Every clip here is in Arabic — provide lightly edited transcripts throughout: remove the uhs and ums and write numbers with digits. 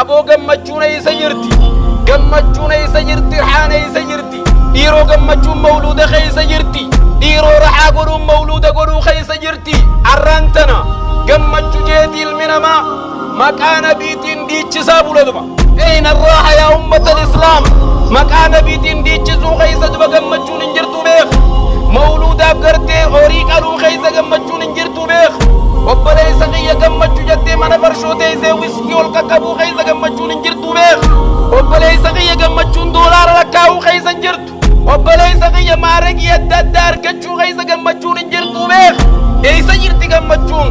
أبو قمتشون يسجرتي قمتشون يسجرتي رحانة يسجرتي ديرو قمتشون مولود خي سجرتي ديرو رحا قرون مولود قرون خي سجرتي عرانتنا قمتشو جيتي المنما مكان بيتين ديتش سابو لدبا أين الراحة يا أمة الإسلام مكان بيتين ديتش سو خي سدبا قمتشون انجرتو بيخ مولود أبقرتي أوريك ألو خي سقمتشون انجرتو بيخ وبلي سقيا قمتشو جدي من فرشوتي زي ويسكي والكاكابو خي سقمتشون انجرتو بيخ وبلي سقيا قمتشون دولار لكاو خي سنجرتو وبلي سقيا مارك يددار كتشو خي سقمتشون انجرتو بيخ اي سجرتي قمتشون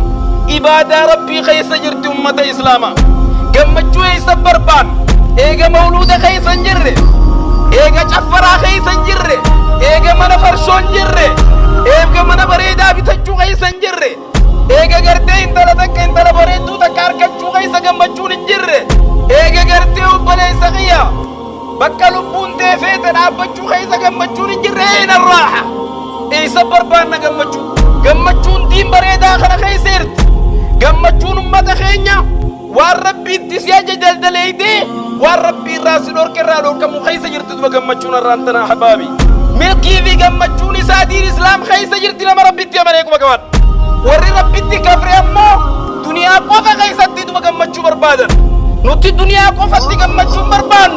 إبادة ربي خي سجرتي أمة إسلاما قمتشو اي سبربان ايغا مولود خي سنجري ايغا چفرا خي سنجري ايغا من فرشون جري ايغا من بريدا بتجو خي سنجري ايغا غرتي انتلا تك انتلا بريدو تكار كتشو خي سقمتشو ننجري ايغا غرتي وبلي سقيا بكا لبون تيفيتا نابتشو خي سقمتشو ننجري اين الراحة اي سبربان قمتشو قمتشون دين بريدا خنا خي سيرت قمتشون أمة خينيا والربي تسياجة دلدليدي والربي راسي لور كرالور كمو خي سجرت دو قمتشون الرانتنا حبابي ملكي في قمتشون سادير اسلام خي سجرت لما ربي تيامريكم كمان وري ربي تكفر امو دنيا قوفا خي سدي دو قمتشو بربادا نوتي دنيا قوفا تي قمتشو بربان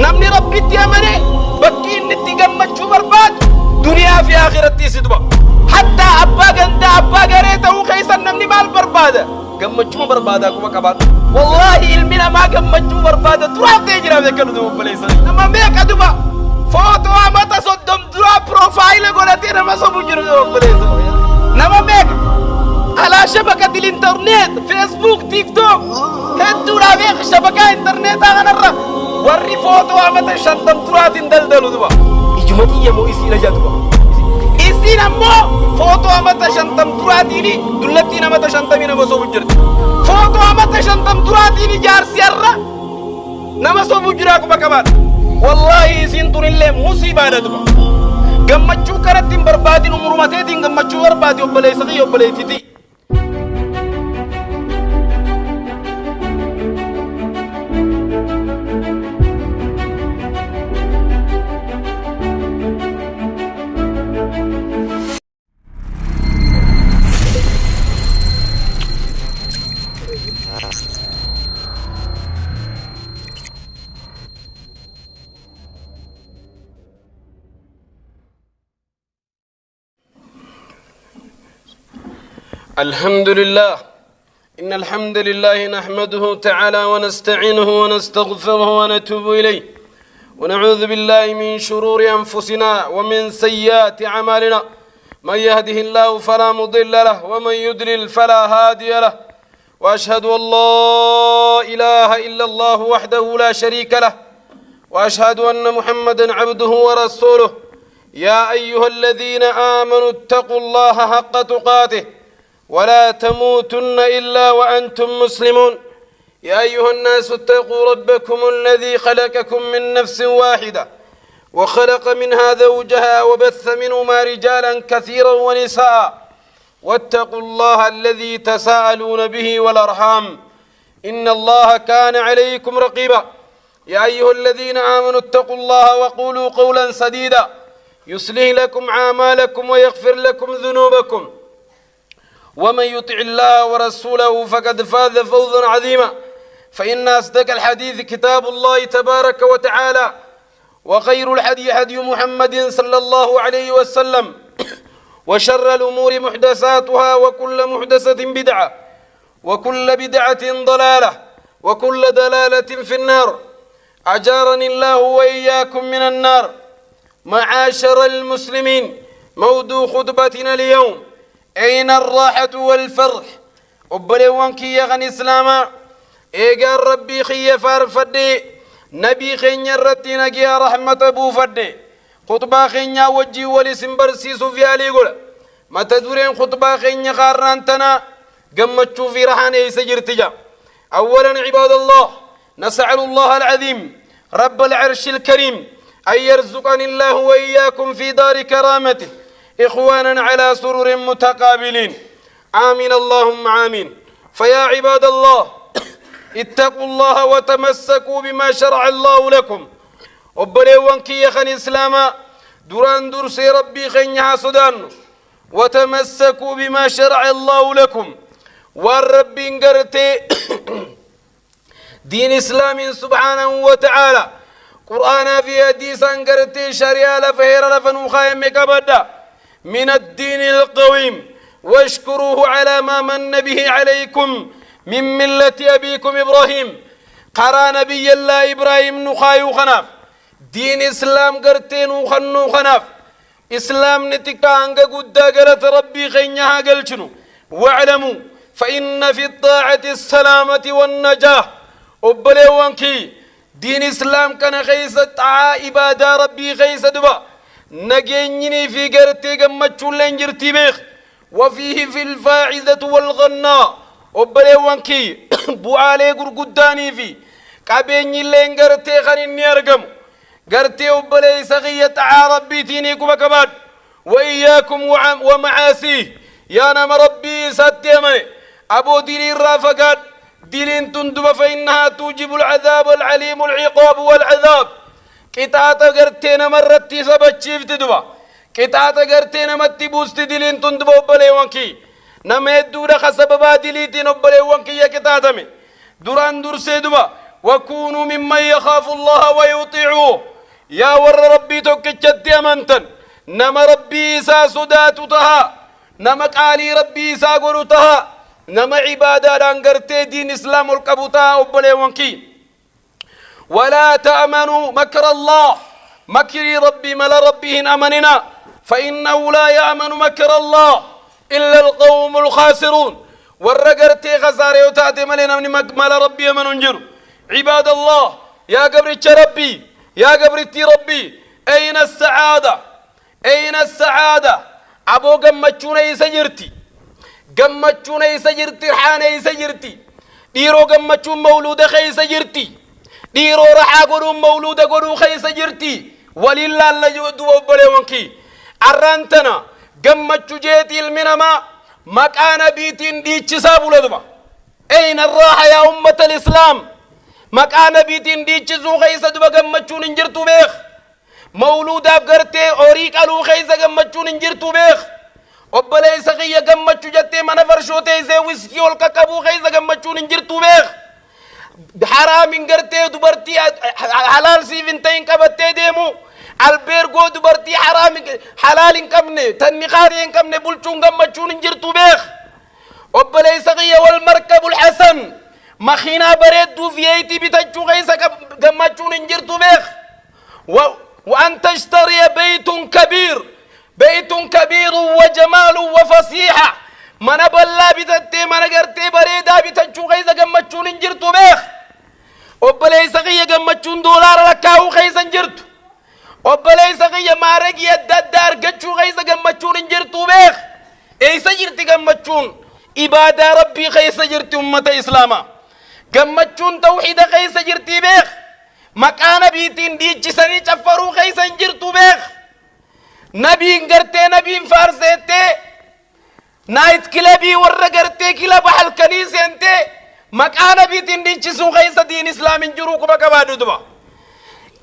نمني ربي تيامري بكي نتي قمتشو برباد دنيا في آخرتي سدوا حتى أبا غندا أبا غريتا وخيسا نمني مال بربادا قمتشو بربادا كما كبات والله علمنا ما قمتشو بربادا تراب تيجرا ذكروا دو بليسا نما ميكا دوبا فوتو أمتا صدام درا بروفايل قولتين ما صبو جرو دو بليسا نما ميكا على شبكة الانترنت فيسبوك تيك توك هدو رابيخ شبكة انترنت أغنرا وري فوتو أمتا شنطم ترات اندلدلو دوبا إجمتي يمو إسينا جاتوبا إسينا مو فوتو أمتا شنطم تراتيني دلتين أمتا شنطمين ما صبو جرد فوتو أمتا شنطم تراتيني جار سيارة نما صبو جراكو بكبات والله إسين اللي مصيبة دوبا قمتشو كرتين بربادين ومرمتين قمتشو بربادي وبلي سقي وبلي تيتي الحمد لله إن الحمد لله نحمده تعالى ونستعينه ونستغفره ونتوب إليه ونعوذ بالله من شرور أنفسنا ومن سيئات أعمالنا من يهده الله فلا مضل له ومن يضلل فلا هادي له وأشهد أن لا إله إلا الله وحده لا شريك له وأشهد أن محمدا عبده ورسوله يا أيها الذين آمنوا اتقوا الله حق تقاته ولا تموتن إلا وأنتم مسلمون يا أيها الناس اتقوا ربكم الذي خلقكم من نفس واحدة وخلق منها زوجها وبث منهما رجالا كثيرا ونساء واتقوا الله الذي تساءلون به والأرحام إن الله كان عليكم رقيبا يا أيها الذين آمنوا اتقوا الله وقولوا قولا سديدا يصلح لكم أعمالكم ويغفر لكم ذنوبكم ومن يطع الله ورسوله فقد فاز فوزا عظيما فإن أصدق الحديث كتاب الله تبارك وتعالى وخير الحديث هدي محمد صلى الله عليه وسلم وشر الأمور محدثاتها وكل محدثة بدعة وكل بدعة ضلالة وكل دلالة في النار أجارني الله وإياكم من النار معاشر المسلمين موضوع خطبتنا اليوم أين الراحة والفرح وبلوان كي يغني إسلاما إيقا ربي خي فارفدي نبي خي رتنا يا رحمة أبو فدي خطبة خي وجي ولسم برسيسو في علي قول ما تدورين خطبة خي خارنتنا قمتشو في رحاني سجر تجا أولا عباد الله نسأل الله العظيم رب العرش الكريم أن يرزقني الله وإياكم في دار كرامته إخوانا على سرر متقابلين آمين اللهم آمين فيا عباد الله اتقوا الله وتمسكوا بما شرع الله لكم وبليوان كي يخن إسلاما دران درسي ربي خنيها صدان وتمسكوا بما شرع الله لكم والرب انقرتي دين إسلام سبحانه وتعالى قرآن في حديث انقرتي شريعة لفهير لفنوخا مكبدا من الدين القويم واشكروه على ما من به عليكم من ملة أبيكم إبراهيم قرى نبي الله إبراهيم نخايو خناف دين إسلام قرتين وخنو خناف إسلام نتكا عنك قد قلت ربي خينيها قلتنو واعلموا فإن في الطاعة السلامة والنجاة وبليوانكي دين إسلام كان خيسة عبادة ربي خيسة دبا نجيني في قرتي قمتشو لنجرتي بيخ وفيه في الفاعزة والغناء وبليوانكي بوالي قرقداني في قابيني اللين قرتي خاني أرقم قرتي وبلي سغية ربي تيني كبكبات وإياكم ومعاسيه يا نم ربي ساتيمني أبو ديلي الرافقات ديلين تندب فإنها توجب العذاب العليم العقاب والعذاب كتاتا قرتين مرتي سبت شيفت دبا كتاتا قرتين متي بوست ديلين تندب وبلي وانكي نميدو دخا سببا ديليتين وبلي وانكي يا كتاتمي دران درسي دبا وكونوا ممن يخاف الله ويطيعوه يا ور ربي توكيتشت أمانتن نما ربي سا صدات تها نما قالي ربي سا قولو تها نما عبادة دانقرتي دين إسلام القبوتا وبلي وانكي ولا تأمنوا مكر الله مكر ربي ملا ربيهن أمننا فإنه لا يأمن مكر الله إلا القوم الخاسرون ورقرتي خساري وتاتي ملينا من ملا ربي أمن انجر عباد الله يا قبرتش ربي يا قبرتي ربي أين السعادة أين السعادة أبو قمتشوني سجرتي قمتشوني سجرتي حاني سجرتي ديرو قمتشون مولود خي سجرتي ديرو رحا قرون مولود قرون خي سجرتي ولله الله جودو وبليونكي أرانتنا قمتشو جيتي المنما مكان بيتين ديتش سابو لدما أين الراحة يا أمة الإسلام مكان بيتين ديتش زو خيسة دبا قمتشون انجرتو بيخ مولود أفقرتي أوريك ألو خيسة قمتشون انجرتو بيخ وبلي سقيا قمتشو جتي من فرشوتي زي ويسكي والكاكابو خيسة قمتشون انجرتو بيخ حرام انقرتي دبرتي حلال سيفنتين كبتي ديمو البيرغو دبرتي حرام حلال انكمني تنقاري انكمني بلچون قمتشون انجرتو بيخ وبلي سقيا والمركب الحسن مخينا بريد دو فيايتي بتجو غيسا قمتشون انجرتو بيخ وأن تشتري بيت كبير وجمال وفصيحة من بلا بتتي من قرتي بريدا بتجو غيسا قمتشون انجرتو بيخ وبليس غيا قمتشون دولار لكاو غيسا انجرتو وبليس غيا مارق يددار قتشو غيسا قمتشون انجرتو بيخ اي سجرتي قمتشون إبادة ربي غيسا جرتي أمة إسلاما قمتشون توحيد غيسا جرتي بيخ مكان بيتين ديجي سني چفرو غيسا انجرتو بيخ نبي انقرتي نبي فارسيتي نايت كلابي ورقرتي كلاب حل كنيسي انتي مكان بيتين ديجي سو غيسا دين إسلام انجروك بكبادو دبا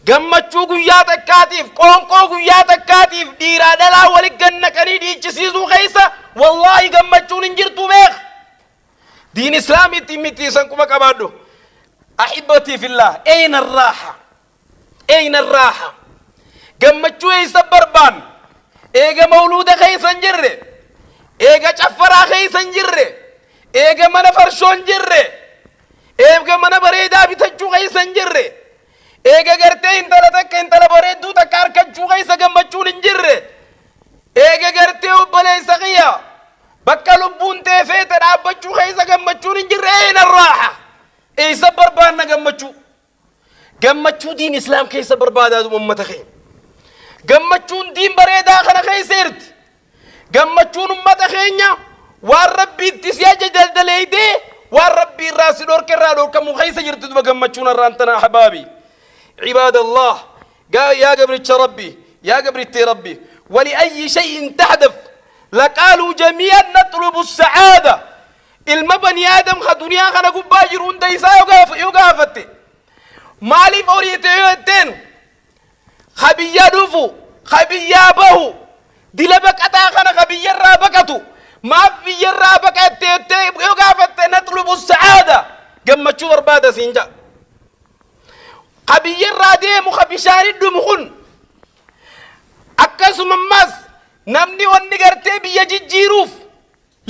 قمتشو قيات الكاتف قونقو قيات الكاتف ديرا دلا ولقنا كني ديجي سيسو غيسا والله قمتشون انجرتو بيخ دين إسلامي تيمتي سنكو بكبادو أحبتي في الله أين الراحة أين الراحة قمتشو يسبربان إيجا مولودة خيسا جرّي إيجا چفرا خيسا جرّي إيجا من فرشون جرّي إيجا من بريدا بتجو خيسا جرّي إيجا قرتي انتلا تك انتلا بريدو تكار كجو خيسا قمتشو نجرّي إيجا قرتي وبلي سغيا بكا لبون تيفيت رابتشو خيسا قمتشو نجرّي أين الراحة إيه سبربان قمتشو دين إسلام كي سبربان هذا أمة خير قمتشون دين بريدا خنا خي سيرت قمتشون أمة خينيا والربي تسياج دلدليدي والربي الراس دور كرادور كم خي سجرت قمتشون الرانتنا حبابي عباد الله قال يا قبرت ربي يا قبرت ربي ولأي شيء تحدث لقالوا جميعا نطلب السعادة ilma bani aadam ka duniyaa kana gubbaa jiru hunda isaa yoo gaafatte maaliif horiite yoo jetteen ka biyya dhufu ka biyyaa bahu dila baqataa kana ka biyyarraa baqatu maaf biyyarraa baqatte jettee yoo gaafatte natlubu sacaada gammachuu barbaada siin jedha ka biyyarraa deemu ka bishaani dhumu kun akkasuma ammas namni wanni gartee biyya jijjiiruuf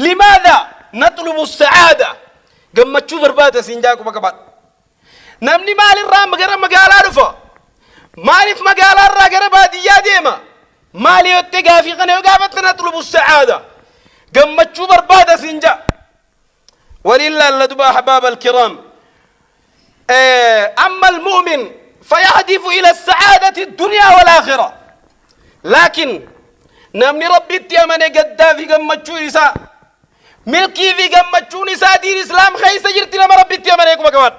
limaadha natlubu sacaada gammachuu barbaada siin jedha quba qabaadha namni maalirraa gara magaalaa dhufa maaliif magaalarraa gara baadiyyaa deema maali yotte gaafii kana yoo gaafatte natlubu sacaada gammachuu barbaada siin jedha ولله لدبا أحباب الكرام أما المؤمن فيهدف إلى السعادة الدنيا والآخرة لكن نمني ربي تيامن قدافي قمتشو نساء ملكي في قمتشو نساء دين إسلام خيس جرتي نما ربي تيامن يكما كمان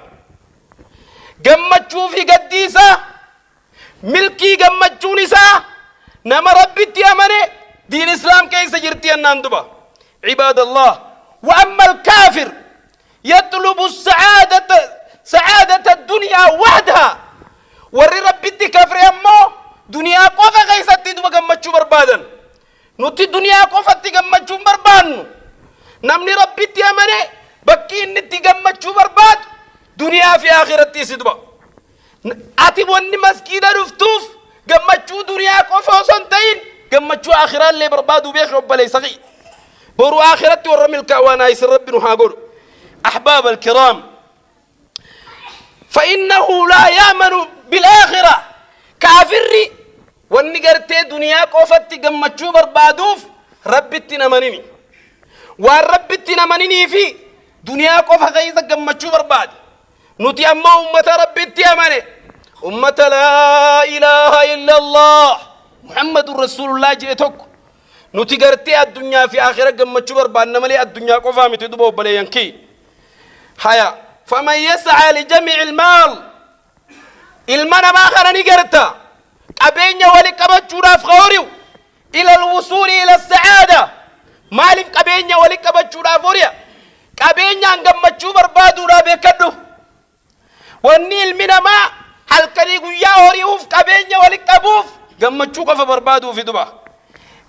قمتشو في قديسة ملكي قمتشو نساء نما ربي تيامن دين إسلام كيس جرتي الناندبا عباد الله وأما الكافر يطلب سعادة الدنيا وحدها وري ربي كافر أمو دنيا قوفة غيثت تدوى قمتشو بربادا نوتي دنيا قوفة تقمتشو بربان نمني ربي تيامني بكي نتي قمتشو برباد دنيا في آخرة تيسدوى أتب واني مسكينة رفتوف قمتشو دنيا قوفة وسنتين قمتشو آخرة اللي بربادو بيخ وبالي صغي برو آخرتي ورمي الكوانا يسر ربنا هاقول أحباب الكرام فإنه لا يأمن بالآخرة كافري والنقرتي دنيا قوفتي قمتشو بربادوف ربتي نمانيني والربتي نمانيني في دنيا قوفة غيظة قمتشو برباد نتي أما أمة ربتي أماني أمة لا إله إلا الله محمد رسول الله جئتك نتي قرتي الدنيا في آخرة قمتشو برباد نمالي الدنيا قوفة متدبو بليانكي حيا فمن يسعى لجميع المال المنا ما خرني قرتا قبينيا ولي قبتشو راف خوريو إلى الوصول إلى السعادة مالف قبينيا ولي قبتشو رافوريا قبينيا قمتشو بربادو رابيكدو واني المنا ما هل كريقو يا هوريوف قبينيا ولي قبوف قمتشو قف بربادو في دبا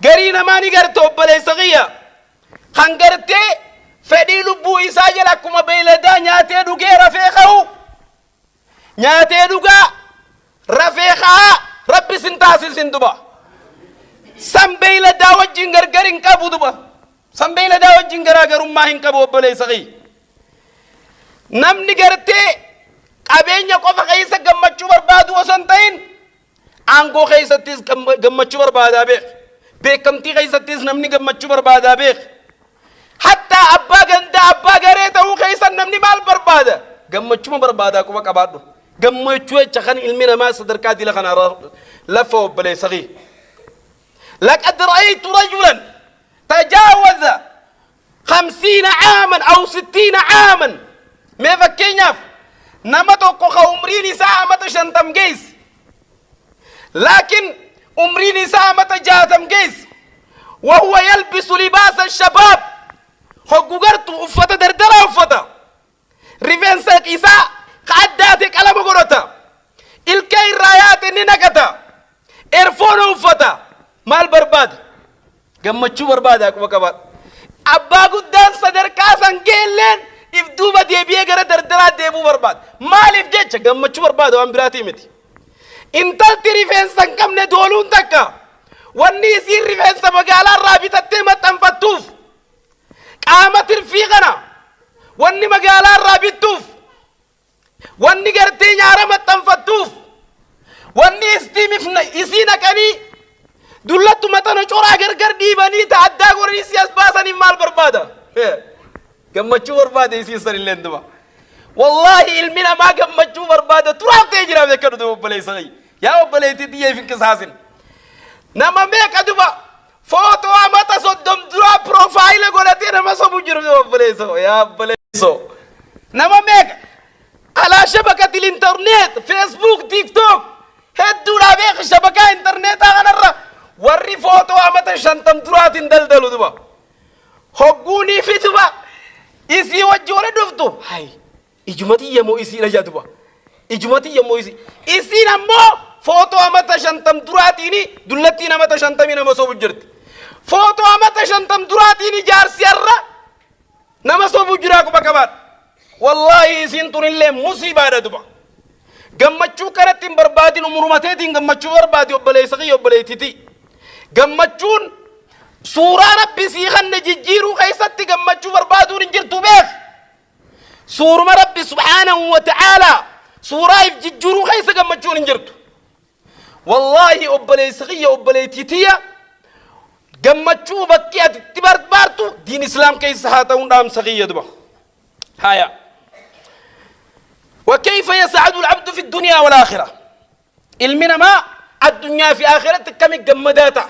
قرينا ما نقرتو بلي صغية خنقرتي فدي لبو إساجة لكم بيلدا نياتي دوغي رفيقه نياتي دوغا رفيقها ربي سنتاسي سندبا سم بيلدا وجنگر گرين كابو دبا سم بيلدا وجنگر اگر اماهن كابو بلي سغي نم نگرتي قبين يقف خيسا گمچو بربادو وسنتين آنگو خيسا تيز گمچو بربادا بيخ بيكمتي خيسا تيز نمني گمچو بربادا بيخ حتى أبا غندا أبا غريتا وخيسا نمني مال بربادا قمتشو بربادا كما كبادو قمتشو تخن علمنا ما صدر كادي لخنا لفو بلي صغير لقد رأيت رجلا تجاوز 50 عاما أو 60 عاما ما فكينا نمتو كوخا عمري نساء متى شنتم جيس لكن عمري نساء متى جاتم جيس وهو يلبس لباس الشباب هجوجرت وفتا دردرة وفتا ريفنسك إسا قعداتك على مقولتا الكي رايات ننكتا إرفون وفتا مال برباد قمتشو بربادك وكبات أبا قدان صدر كاسان جيلين إفدوبة ديبيا غير دردرة ديبو برباد مال إفجيتش قمتشو برباد وان براتي متي انتال ريفنسك كم ندولون تكا واني يصير ريفنس مقالا رابطة تيمة تنفتوف قامت الفيغنا واني مقالا رابطوف واني قرتي نعرم التنفتوف واني اسينا كني دولتو متنو چورا گرگر ديباني تعدى قرني سياس باساني مال بربادا قمتشو بربادا يسي سر اللين دبا والله علمنا ما قمتشو بربادا تراب تيجرا بيكرو دبا بلي صغي يا بلي تديه في كساسين نما ميكا دبا فوتو amata soddom dura profile godate nama sabu jiru baleso ya baleso nama meg ala shabakatil internet facebook tiktok heddu la be shabaka internet aganara warri foto amata shantam duratin daldalu duba hogguni fituba إسي وجه دفتو هاي إجمتي يمو إسي نجادبا إجمتي يمو إسي نمو فوتو أمتا شنتم دراتيني دلتين أمتا شنتمين مسوب جرت فوتو أمتا شنتم دراتيني جار سيارة نمسوب جراكو بكبار والله إسين تون اللي مصيبة دبا gammachuu kanatti hin barbaadin umurumateetiin gammachuu barbaadi obboleessaqii obboleettii gammachuun suuraa rabbi sii kanne jijjiiruu keessatti gammachuu barbaaduun hin jirtu beek suuruma rabbi subhaanahu wa ta'aalaa suuraa if jijjiiruu keessa gammachuun hin jirtu wallaahi obboleessaqii obboleettii gammachuu bakki ati itti barbaartu diin islaam keessa haa ta'uun dhaamsaqii duba haya وكيف يسعد العبد في الدنيا والآخرة المنا ما الدنيا في آخرة كم جمداتا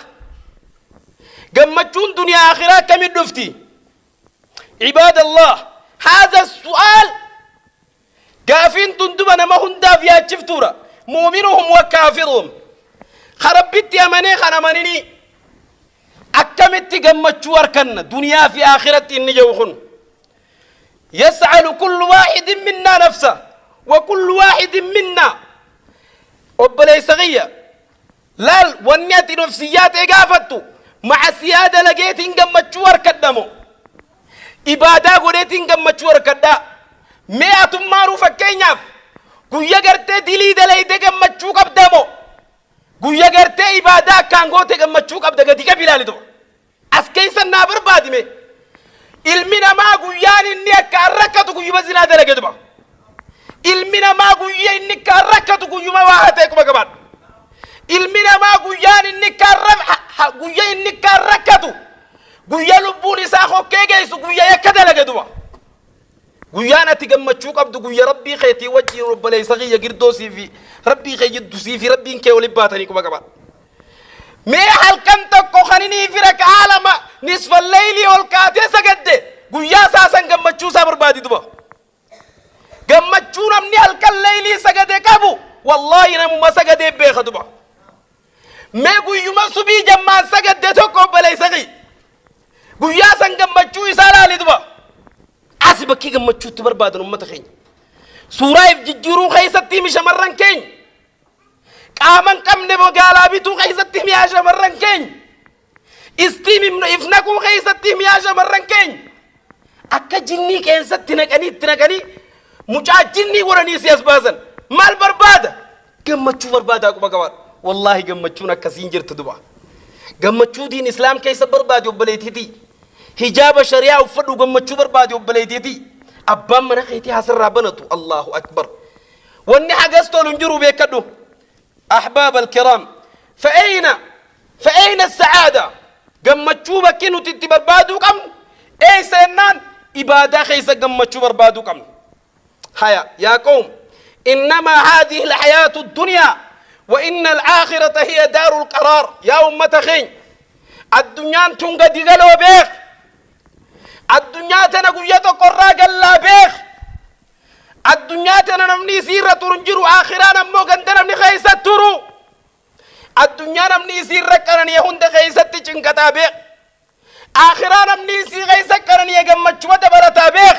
جمتون دنيا آخرة كم دفتي عباد الله هذا السؤال كافين تندبنا ما هم دافيا شفتورا مؤمنهم وكافرهم خربت يا مني خنا مني أكملت جمتشو أركنا دنيا في آخرة النجوخن يسأل كل واحد منا نفسه وكل واحد منا وبلي صغية لال ونيات نفسيات إقافتو مع سيادة لقيت إنقم مجور كدمو إبادة قريت إنقم مجور كدا مئة معروفة كينياف قوية قرتي دلي دلي دقم مجور كبدمو قوية قرتي إبادة كانغو تقم مجور كبدا قديك بلالي دو أسكيسا نابر بادمي إلمنا ما قويان إني أكاركتو قوية بزنا دلقى دبا ilmina maa guyyaa inni kaan rakkatu guyyuma waa hatee kuma qabaadhu ilmina maa guyyaan inni kaan rakkatu guyyaa lubbuun isaa hokkee geessu guyyaa yakka dalage duba guyyaan ati gammachuu qabdu guyyaa rabbii keetii wajjiin obboleessa kiyya girdoosii fi rabbii kee jiddusii fi rabbiin kee waliin baatanii kuma qabaadhu mee halkan tokko kaninii fira kaalama nisfal leylii ol kaatee sagadde guyyaa saasan gammachuu isaa barbaadi duba gammachuu namni halkan leylii sagade qabu wallahi namuma sagade beeka duba mee guyyuma subii jammaan sagadde tokko obboleessa kiyya guyyaa san gammachuu isaa laali duba asi bakki gammachuutti barbaadan ummata keenya suuraa if jijjiiruu keessatti mi shamarran keenya qaaman qabne magaalaa bituu keessatti mi shamarran keenya istiim if naquu keessatti mi shamarran keenya akka jinnii keessatti naqanii mucaa jinnii waranii si asbaasan maal barbaada gammachuu barbaadaa quba qabaadha wallahi gammachuun akkasiin jirtu duba gammachuu diin islaam keessa barbaade obboleettii hijaaba shari'aa uffadhu gammachuu barbaade obboleettii abbaan mana keetii hasarraa banatu allahu akbar wanni hagas tolu jiru beekadhu ahbaab alkiram فأين السعادة gammachuu bakki nuti itti barbaaduu qabnu eessennaan ibaadaa keessa gammachuu barbaaduu qabnu هيا يا قوم إنما هذه الحياة الدنيا وإن الآخرة هي دار القرار يا أمة خين الدنيا تنقى ديغلو بيخ الدنيا تنقوية قرى قلا بيخ الدنيا تنمني سيرة ترنجر آخرا نمو قند نمني خيسة ترو الدنيا نمني سيرة كرن يهند خيسة تشنكتا بيخ آخرا نمني سيرة خيسة كرن يغمت شوة برتا بيخ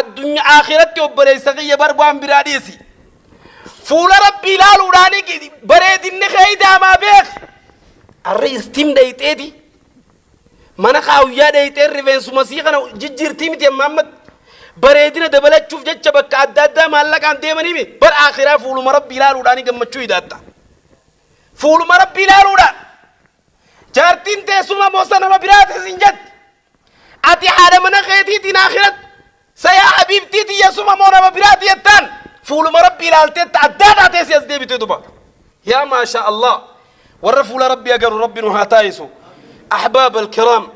الدنيا آخرتي وبريسقية بربوان براديسي فول ربي لالو راني بريد النخيدة ما بيخ الرئيس تيم دايتيدي مانا خاويا دايتي الرفين سمسيخنا جيجير تيم تيم محمد بريدنا دبلت شوف جتش بكا عدادا مالك عن ديماني بي بر آخرا فول مربي لالو راني قمتشوي داتا فول مربي لالو ران جارتين تيسوما موسانا ما براتي سنجد اتي حالا منا خيتي تين آخرت سيا حبيبتي تي يسوما مونا مبراتي يتان فول مربي لالتي تعدادا تيسي يزدي بتدوبا يا ما شاء الله ورفول ربي أقر ربي نهاتايسو أحباب الكرام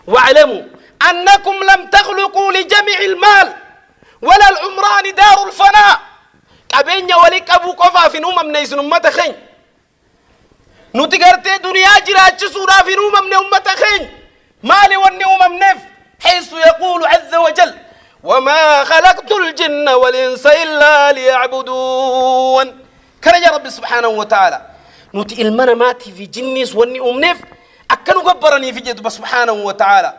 واعلموا أنكم لم تخلقوا لجميع المال ولا العمران دار الفناء أبين وليك أبو كفا في نوم من يسن أمة خين نتقرتي دنيا جراج سورا في نوم من أمة خين مالي والنوم منف حيث يقول عز وجل وما خلقت الجن والإنس إلا ليعبدون كرجا رب سبحانه وتعالى نوتي المنا ماتي في جنس وني أمنف أكنوا قبرني في جد سبحانه وتعالى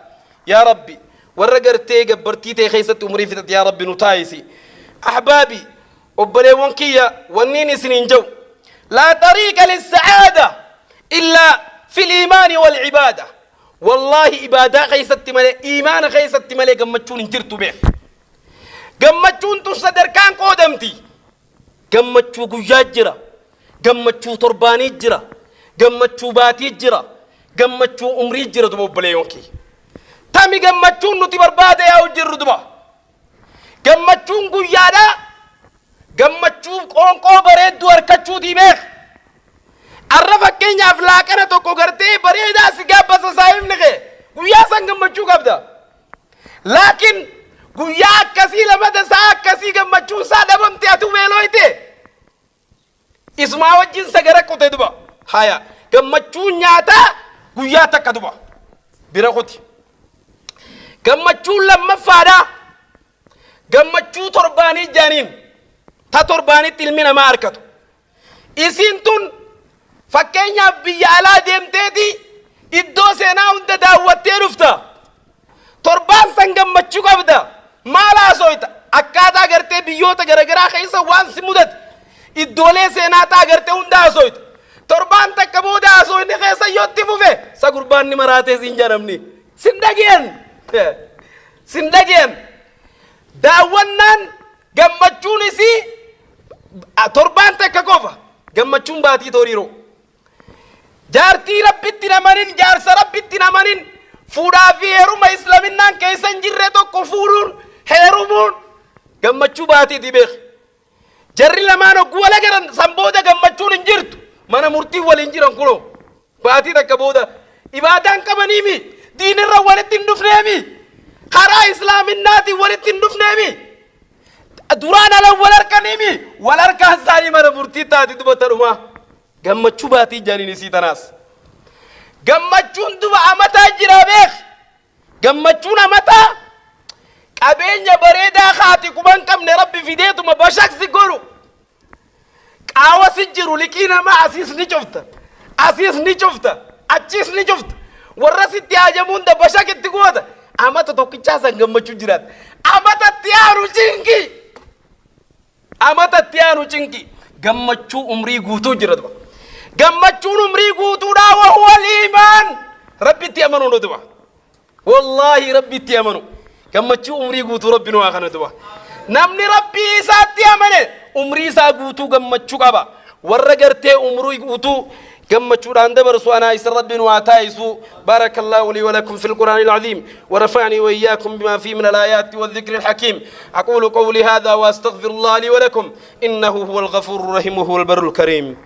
يا ربي ورقرتي قبرتي خيست أمري فتت يا رب نتايسي أحبابي وبلي وانكيا ونيني سنين جو لا طريق للسعادة إلا في الإيمان والعبادة والله إبادة خيست ملي إيمان خيست ملي قمتشون انجرتو بيه قمتشون تصدر كان قودمتي قمتشو قجاج جرا قمتشو ترباني جرا قمتشو باتي جرا قمتشو أمري جرا دمو بلي وانكي تامي قمتشون نتي بربادة يا وجر دبا قمتشون قيادا قمتشون قونقو بريد وركتشو دي بيه عرفك كينيا فلاكنا توكو غرتي بريدا سيغاب بس صايم نغي ويا سان قمتشو قبدا لكن ويا كسي لما دسا كسي قمتشو سا دبمتي اتو ميلويتي اسمع وجين سغرك تدبا هيا قمتشو نياتا ويا تكدبا بيرخوتي قمتشو لما فادا قمتشو ترباني جانين تا ترباني تلمينا ما اركتو اسينتون فكينيا بيالا ديمتيتي iddoo seenaa hunda daawwattee dhufta torbaan san gammachuu qabda maal haasoyta akkaataa agartee biyyoota garagaraa keessa waan si mudate iddoolee seenaa taa agartee hunda haasoyta torbaan takka booda haasoyni keessa yootti fufe sa gurbaan ni maraatee siin jedhamni sin dhageen daawwannaan gammachuun isii torbaan takka qofa gammachuun baatii toriiroo جارتي ربتي نمانين جارس ربتي نمانين فودا في هيروما إسلامنا كيسان جرتو كفورون هيرومون جمّتشو باتي ديبخ جرّي لما نقول لكن سامبودا جمّتشو نجرت ما نمرتي ولا نجران كلو باتي تكبودا إبادان كمانيمي دين الروالة تندفنامي خرا إسلامنا دي ولا تندفنامي دوران على ولركنيمي ولركان سالي ما نمرتي تادي دبترما gammachuu baatii jaaniin isii tanaas gammachuun duba amataa jira beek gammachuun amataa qabeenya bareedaa haati kuban qabne rabbi fideetuma bashaqsi godhu qaawa si jiru liqii namaa asiis ni cufta achiis ni cufta warra sitti haajamuun da bashaq itti goota amata tokkichaasan gammachuu jiraat amatatti aanu cinqi gammachuu umrii guutuu jira duba قمتشون أمريكو تودا وهو الإيمان ربي تيامنوا ندوا والله ربي تيامنوا قمتشون أمريكو تو ربي نواخنا ندوا نمني ربي سات تيامنه أمري ساقوتو قمتشو قبا ورقرتي أمريكو تو قمتشون عند برسوانا يسر ربي نواتايسو بارك الله لي ولكم في القرآن العظيم ورفعني وإياكم بما فيه من الآيات والذكر الحكيم أقول قولي هذا وأستغفر الله لي ولكم إنه هو الغفور الرحيم وهو البر الكريم